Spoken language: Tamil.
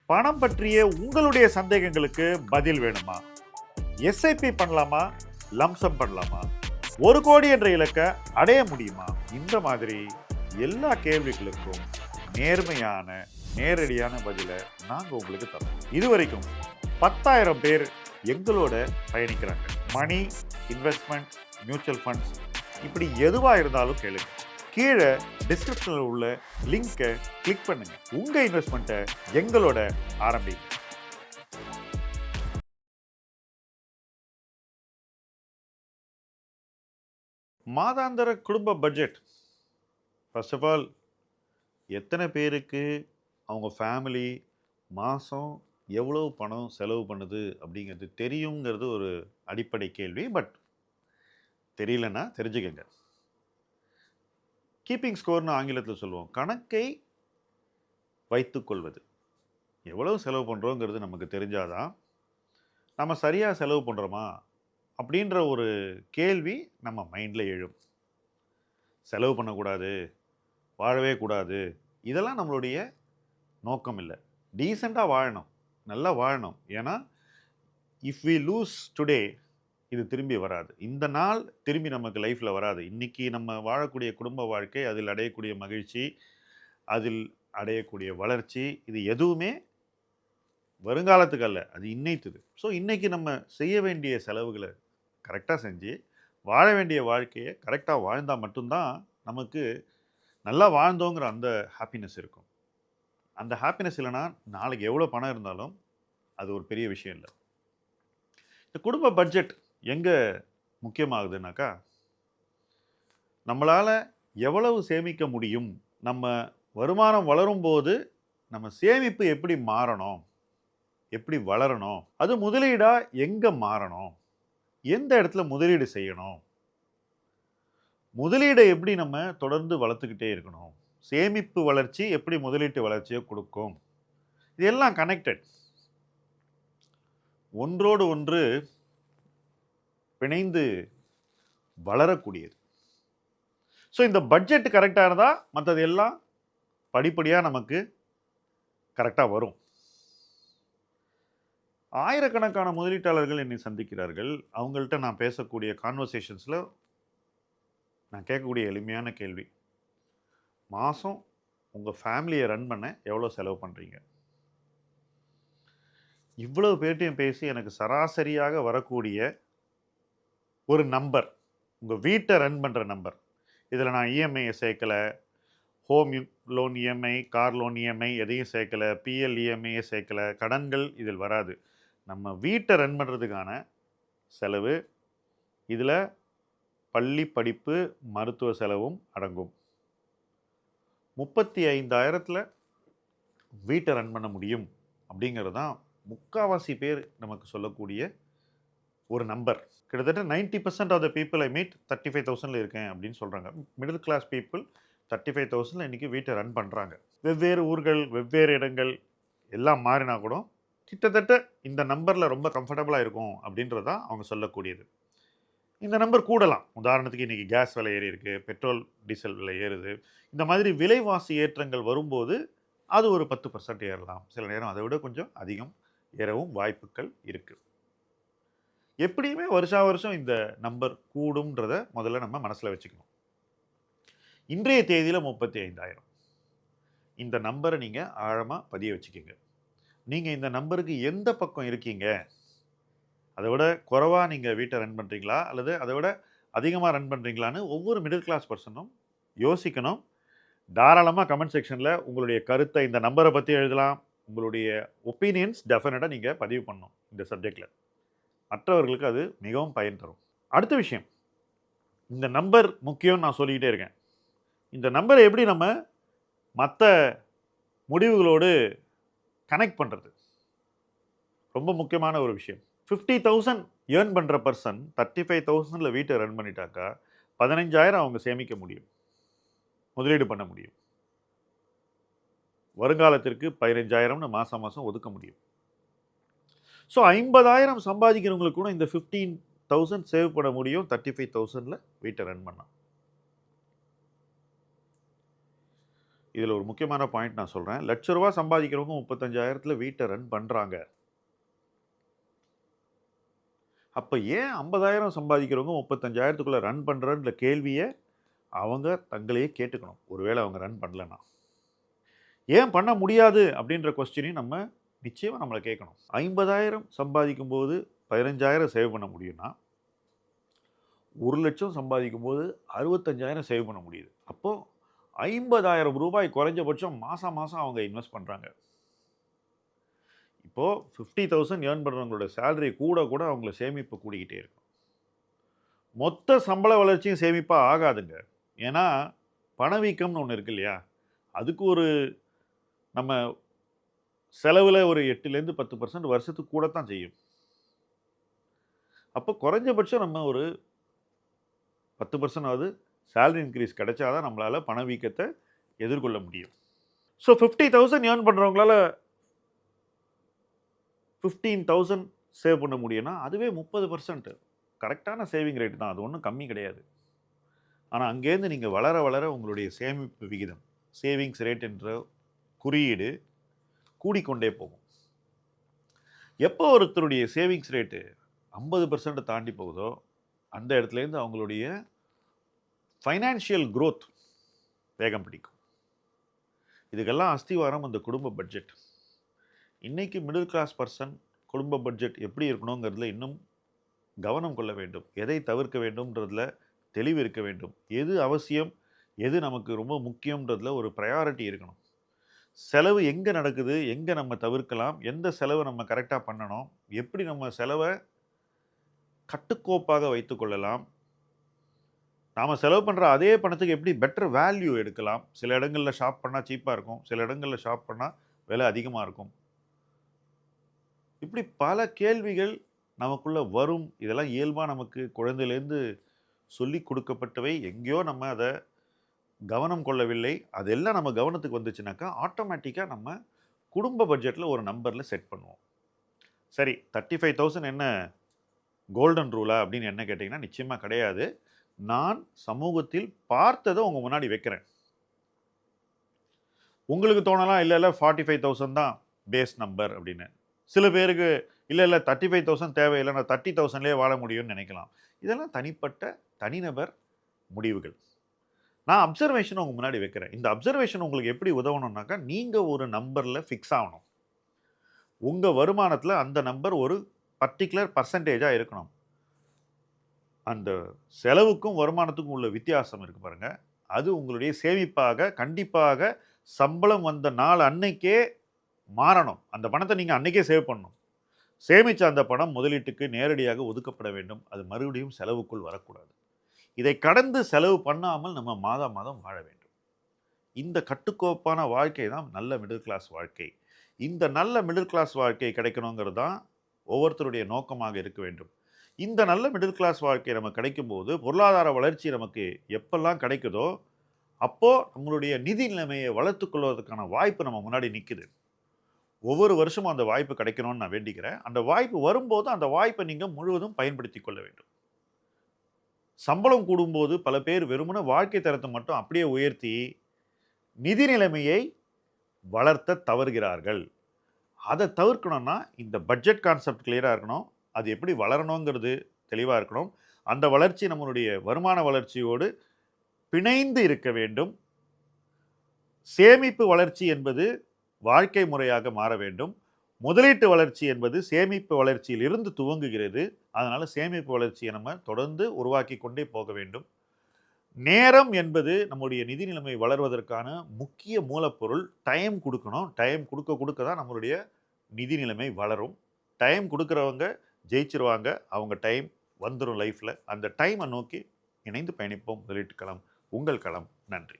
பணம் பற்றிய உங்களுடைய சந்தேகங்களுக்கு பதில் வேணுமா? எஸ்ஐபி பண்ணலாமா? லம்சம் பண்ணலாமா? 1 கோடி என்ற இலக்கை அடைய முடியுமா? இந்த மாதிரி எல்லா கேள்விகளுக்கும் நேர்மையான நேரடியான பதிலை நாங்கள் உங்களுக்கு தரோம். இதுவரைக்கும் 10,000 பேர் எங்களோட பயணிக்கிறாங்க. மணி, இன்வெஸ்ட்மெண்ட், மியூச்சுவல் ஃபண்ட்ஸ், இப்படி எதுவாக இருந்தாலும் கேளுங்க. கீழே டிஸ்கிரிப்ஷனில் உள்ள லிங்கை கிளிக் பண்ணுங்க. உங்க இன்வெஸ்ட்மெண்ட்டை எங்களோட ஆரம்பிங்க. மாதாந்திர குடும்ப பட்ஜெட். ஃபர்ஸ்ட் ஆஃப் ஆல், எத்தனை பேருக்கு அவங்க ஃபேமிலி மாதம் எவ்வளோ பணம் செலவு பண்ணுது அப்படிங்கிறது தெரியுங்கிறது ஒரு அடிப்படை கேள்வி. பட் தெரியலன்னா தெரிஞ்சுக்கங்க. கீப்பிங் ஸ்கோர்னு ஆங்கிலத்தில் சொல்லுவோம். கணக்கை வைத்துக்கொள்வது. எவ்வளவு செலவு பண்ணுறோங்கிறது நமக்கு தெரிஞ்சாதான் நம்ம சரியாக செலவு பண்ணுறோமா அப்படின்ற ஒரு கேள்வி நம்ம மைண்டில் எழும். செலவு பண்ணக்கூடாது, வாழவே கூடாது, இதெல்லாம் நம்மளுடைய நோக்கம் இல்லை. டீசெண்டாக வாழணும், நல்லா வாழணும். ஏன்னா இஃப் வி லூஸ் டுடே, இது திரும்பி வராது. இந்த நாள் திரும்பி நமக்கு லைஃப்பில் வராது. இன்றைக்கி நம்ம வாழக்கூடிய குடும்ப வாழ்க்கை, அதில் அடையக்கூடிய மகிழ்ச்சி, அதில் அடையக்கூடிய வளர்ச்சி, இது எதுவுமே வருங்காலத்துக்கு அல்ல, அது இன்னைத்துது. ஸோ இன்றைக்கி நம்ம செய்ய வேண்டிய செலவுகளை கரெக்டாக செஞ்சு வாழ வேண்டிய வாழ்க்கையை கரெக்டாக வாழ்ந்தால் மட்டும்தான் நமக்கு நல்லா வாழ்ந்தோங்கிற அந்த ஹாப்பினஸ் இருக்கும். அந்த ஹாப்பினஸ் இல்லைன்னா நாளைக்கு எவ்வளோ பணம் இருந்தாலும் அது ஒரு பெரிய விஷயம் இல்லை. இந்த குடும்ப பட்ஜெட் எங்கே முக்கியமாகுதுனாக்கா, நம்மளால் எவ்வளவு சேமிக்க முடியும், நம்ம வருமானம் வளரும் போது நம்ம சேமிப்பு எப்படி மாறணும், எப்படி வளரணும், அது முதலீடாக எங்கே மாறணும், எந்த இடத்துல முதலீடு செய்யணும், முதலீடை எப்படி நம்ம தொடர்ந்து வளர்த்துக்கிட்டே இருக்கணும், சேமிப்பு வளர்ச்சி எப்படி முதலீட்டு வளர்ச்சியை கொடுக்கும், இதெல்லாம் கனெக்டட், ஒன்றோடு ஒன்று பிணைந்து வளரக்கூடியது. ஸோ இந்த பட்ஜெட் கரெக்டாக இருந்தால் மற்றது எல்லாம் படிப்படியாக நமக்கு கரெக்டாக வரும். ஆயிரக்கணக்கான முதலீட்டாளர்கள் என்னை சந்திக்கிறார்கள். அவங்கள்ட்ட நான் பேசக்கூடிய கான்வர்சேஷன்ஸில் நான் கேட்கக்கூடிய எளிமையான கேள்வி, மாதம் உங்கள் ஃபேமிலியை ரன் பண்ண எவ்வளோ செலவு பண்ணுறீங்க? இவ்வளவு பேர்ட்டையும் பேசி எனக்கு சராசரியாக வரக்கூடிய ஒரு நம்பர், உங்கள் வீட்டை ரன் பண்ணுற நம்பர், இதில் நான் இஎம்ஐயை சேர்க்கலை, home loan EMI, car loan EMI எதையும் சேர்க்கலை, பிஎல் இஎம்ஐயை சேர்க்கலை, கடன்கள் இதில் வராது. நம்ம வீட்டை ரன் பண்ணுறதுக்கான செலவு, இதில் பள்ளி படிப்பு, மருத்துவ செலவும் அடங்கும். 35,000 வீட்டை ரன் பண்ண முடியும் அப்படிங்கிறது தான் முக்கால்வாசி பேர் நமக்கு சொல்லக்கூடிய ஒரு நம்பர். கிட்டத்தட்ட 90% of the people I meet 35,000 இருக்கேன் அப்படின்னு சொல்கிறாங்க. மிடில் கிளாஸ் பீப்புள் 35,000 இன்றைக்கி வீட்டை ரன் பண்ணுறாங்க. வெவ்வேறு ஊர்கள், வெவ்வேறு இடங்கள் எல்லாம் மாறினா கூட கிட்டத்தட்ட இந்த நம்பரில் ரொம்ப கம்ஃபர்டபுளாக இருக்கும் அப்படின்றது தான் அவங்க சொல்லக்கூடியது. இந்த நம்பர் கூடலாம். உதாரணத்துக்கு இன்றைக்கி கேஸ் விலை ஏறி இருக்குது, பெட்ரோல் டீசல் விலை ஏறுது. இந்த மாதிரி விலைவாசி ஏற்றங்கள் வரும்போது அது ஒரு 10% ஏறலாம். சில நேரம் அதை விட கொஞ்சம் அதிகம் ஏறவும் வாய்ப்புகள் இருக்குது. எப்படியுமே வருஷம் இந்த நம்பர் கூடும்ன்றதை முதல்ல நம்ம மனசில் வச்சுக்கணும். இன்றைய தேதியில் 35,000. இந்த நம்பரை நீங்கள் ஆழமாக பதிய வச்சுக்கோங்க. நீங்கள் இந்த நம்பருக்கு எந்த பக்கம் இருக்கீங்க? அதை விட குறைவாக நீங்கள் வீட்டை ரன் பண்ணுறீங்களா, அல்லது அதை விட அதிகமாக ரன் பண்ணுறீங்களான்னு ஒவ்வொரு மிடில் கிளாஸ் பர்சனும் யோசிக்கணும். தாராளமாக கமெண்ட் செக்ஷனில் உங்களுடைய கருத்தை இந்த நம்பரை பற்றி எழுதலாம். உங்களுடைய ஒப்பீனியன்ஸ் டெஃபினட்டாக நீங்கள் பதிவு பண்ணணும் இந்த சப்ஜெக்டில். மற்றவர்களுக்கு அது மிகவும் பயன் தரும். அடுத்த விஷயம், இந்த நம்பர் முக்கியம்னு நான் சொல்லிக்கிட்டே இருக்கேன். இந்த நம்பரை எப்படி நம்ம மற்ற முடிவுகளோடு கனெக்ட் பண்ணுறது ரொம்ப முக்கியமான ஒரு விஷயம். 50,000 ஏர்ன் பண்ணுற பர்சன் 35,000 வீட்டை ரன் பண்ணிட்டாக்கா 15,000 அவங்க சேமிக்க முடியும், முதலீடு பண்ண முடியும். வருங்காலத்திற்கு 15,000 மாதம் மாதம் ஒதுக்க முடியும். ஸோ 50,000 சம்பாதிக்கிறவங்களுக்கு கூட இந்த 15,000 சேவ் பண்ண முடியும் 35,000 வீட்டை ரன் பண்ணால். இதில் ஒரு முக்கியமான பாயிண்ட் நான் சொல்கிறேன். ₹1,00,000 சம்பாதிக்கிறவங்க 35,000த்தில் வீட்டை ரன் பண்ணுறாங்க. அப்போ ஏன் 50,000 சம்பாதிக்கிறவங்க 35,000த்துக்குள்ளே ரன் பண்ணுறன்ற கேள்வியை அவங்க தங்களையே கேட்டுக்கணும். ஒருவேளை அவங்க ரன் பண்ணலன்னா ஏன் பண்ண முடியாது அப்படின்ற கொஸ்டினையும் நம்ம நிச்சயமாக நம்மளை கேட்கணும். 50,000 சம்பாதிக்கும் போது 15,000 சேவ் பண்ண முடியும்னா 1,00,000 சம்பாதிக்கும் போது 65,000 சேவ் பண்ண முடியுது. அப்போது ₹50,000 குறைஞ்சபட்சம் மாதம் அவங்க இன்வெஸ்ட் பண்ணுறாங்க. இப்போது 50,000 ஏர்ன் பண்ணுறவங்களோட சேலரி கூட அவங்கள சேமிப்பு கூடிக்கிட்டே இருக்கும். மொத்த சம்பள வளர்ச்சியும் சேமிப்பாக ஆகாதுங்க. ஏன்னா பணவீக்கம்னு ஒன்று இருக்கு இல்லையா, அதுக்கு ஒரு நம்ம செலவில் ஒரு 8லேருந்து 10% வருஷத்துக்கு கூட தான் செய்யும். அப்போ குறைஞ்சபட்சம் நம்ம ஒரு 10% சேலரி இன்க்ரீஸ் கிடைச்சாதான் நம்மளால் பணவீக்கத்தை எதிர்கொள்ள முடியும். ஸோ 50,000 ஏர்ன் பண்ணுறவங்களால 15,000 சேவ் பண்ண முடியும்னா அதுவே 30% கரெக்டான சேவிங் ரேட் தான். அது ஒன்றும் கம்மி கிடையாது. ஆனால் அங்கேருந்து நீங்கள் வளர உங்களுடைய சேமிப்பு விகிதம், சேவிங்ஸ் ரேட் என்ற குறியீடு கூடிக்கொண்டே போகும். எப்போ ஒருத்தருடைய சேவிங்ஸ் ரேட்டு 50% தாண்டி போகுதோ அந்த இடத்துலேருந்து அவங்களுடைய ஃபைனான்ஷியல் க்ரோத் வேகம் பிடிக்கும். இதுக்கெல்லாம் அஸ்திவாரம் அந்த குடும்ப பட்ஜெட். இன்றைக்கி மிடில் கிளாஸ் பர்சன் குடும்ப பட்ஜெட் எப்படி இருக்கணுங்கிறதுல இன்னும் கவனம் கொள்ள வேண்டும். எதை தவிர்க்க வேண்டும்ன்றதில் தெளிவு இருக்க வேண்டும். எது அவசியம், எது நமக்கு ரொம்ப முக்கியன்றதில் ஒரு ப்ரையாரிட்டி இருக்கணும். செலவு எங்கே நடக்குது, எங்கே நம்ம தவிர்க்கலாம், எந்த செலவை நம்ம கரெக்டாக பண்ணணும், எப்படி நம்ம செலவை கட்டுக்கோப்பாக வைத்து கொள்ளலாம், நாம் செலவு பண்ணுற அதே பணத்துக்கு எப்படி பெட்டர் வேல்யூ எடுக்கலாம். சில இடங்களில் ஷாப் பண்ணால் சீப்பாக இருக்கும், சில இடங்களில் ஷாப் பண்ணால் விலை அதிகமாக இருக்கும். இப்படி பல கேள்விகள் நமக்குள்ளே வரும். இதெல்லாம் இயல்பாக நமக்கு குழந்தையிலேருந்து சொல்லி கொடுக்கப்பட்டவை. எங்கேயோ நம்ம அதை கவனம் கொள்ளவில்லை. அதெல்லாம் நம்ம கவனத்துக்கு வந்துச்சுனாக்கா ஆட்டோமேட்டிக்காக நம்ம குடும்ப பட்ஜெட்டில் ஒரு நம்பரில் செட் பண்ணுவோம். சரி, 35,000 என்ன கோல்டன் ரூலா அப்படின்னு என்ன கேட்டிங்கன்னா நிச்சயமாக கிடையாது. நான் சமூகத்தில் பார்த்ததை உங்கள் முன்னாடி வைக்கிறேன். உங்களுக்கு தோணலாம் இல்லை 45,000 தான் பேஸ் நம்பர் அப்படின்னு. சில பேருக்கு இல்லை 35,000 தேவையில்லை, நான் 30,000லேயே வாழ முடியும்னு நினைக்கலாம். இதெல்லாம் தனிப்பட்ட தனிநபர் முடிவுகள். நான் அப்சர்வேஷன் உங்கள் முன்னாடி வைக்கிறேன். இந்த அப்சர்வேஷன் உங்களுக்கு எப்படி உதவணும்னாக்கா, நீங்கள் ஒரு நம்பரில் ஃபிக்ஸ் ஆகணும். உங்கள் வருமானத்தில் அந்த நம்பர் ஒரு பர்டிகுலர் பர்சன்டேஜாக இருக்கணும். அந்த செலவுக்கும் வருமானத்துக்கும் உள்ள வித்தியாசம் இருக்குது பாருங்கள், அது உங்களுடைய சேமிப்பாக கண்டிப்பாக சம்பளம் வந்த நாள் அன்னைக்கே மாறணும். அந்த பணத்தை நீங்கள் அன்னைக்கே சேவ் பண்ணணும். சேமித்த அந்த பணம் முதலீட்டுக்கு நேரடியாக ஒதுக்கப்பட வேண்டும். அது மறுபடியும் செலவுக்குள் வரக்கூடாது. இதை கடந்து செலவு பண்ணாமல் நம்ம மாதம் வாழ வேண்டும். இந்த கட்டுக்கோப்பான வாழ்க்கை தான் நல்ல மிடில் கிளாஸ் வாழ்க்கை. இந்த நல்ல மிடில் கிளாஸ் வாழ்க்கை கிடைக்கணுங்கிறது தான் ஒவ்வொருத்தருடைய நோக்கமாக இருக்க வேண்டும். இந்த நல்ல மிடில் கிளாஸ் வாழ்க்கை நமக்கு கிடைக்கும்போது பொருளாதார வளர்ச்சி நமக்கு எப்பெல்லாம் கிடைக்குதோ அப்போது நம்மளுடைய நிதி நிலைமையை வளர்த்து கொள்வதற்கான வாய்ப்பு நம்ம முன்னாடி நிற்குது. ஒவ்வொரு வருஷமும் அந்த வாய்ப்பு கிடைக்கணும்னு நான் வேண்டிக்கிறேன். அந்த வாய்ப்பு வரும்போது அந்த வாய்ப்பை நீங்கள் முழுவதும் பயன்படுத்தி கொள்ள வேண்டும். சம்பளம் கூடும்போது பல பேர் வெறுமனே வாழ்க்கை தரத்தை மட்டும் அப்படியே உயர்த்தி நிதி நிலைமையை வளர்த்த தவறுகிறார்கள். அதை தவிர்க்கணும்னா இந்த பட்ஜெட் கான்செப்ட் கிளியராக இருக்கணும். அது எப்படி வளரணுங்கிறது தெளிவாக இருக்கணும். அந்த வளர்ச்சி நம்மளுடைய வருமான வளர்ச்சியோடு பிணைந்து இருக்க வேண்டும். சேமிப்பு வளர்ச்சி என்பது வாழ்க்கை முறையாக மாற வேண்டும். முதலீட்டு வளர்ச்சி என்பது சேமிப்பு வளர்ச்சியில் இருந்து துவங்குகிறது. அதனால் சேமிப்பு வளர்ச்சியை நம்ம தொடர்ந்து உருவாக்கி கொண்டே போக வேண்டும். நேரம் என்பது நம்முடைய நிதி நிலைமை வளர்வதற்கான முக்கிய மூலப்பொருள். டைம் கொடுக்கணும். டைம் கொடுக்க தான் நம்மளுடைய நிதி நிலைமை வளரும். டைம் கொடுக்குறவங்க ஜெயிச்சிருவாங்க. அவங்க டைம் வந்துடும் லைஃப்பில். அந்த டைமை நோக்கி இணைந்து பயணிப்போம். முதலீட்டு களம் உங்கள் களம். நன்றி.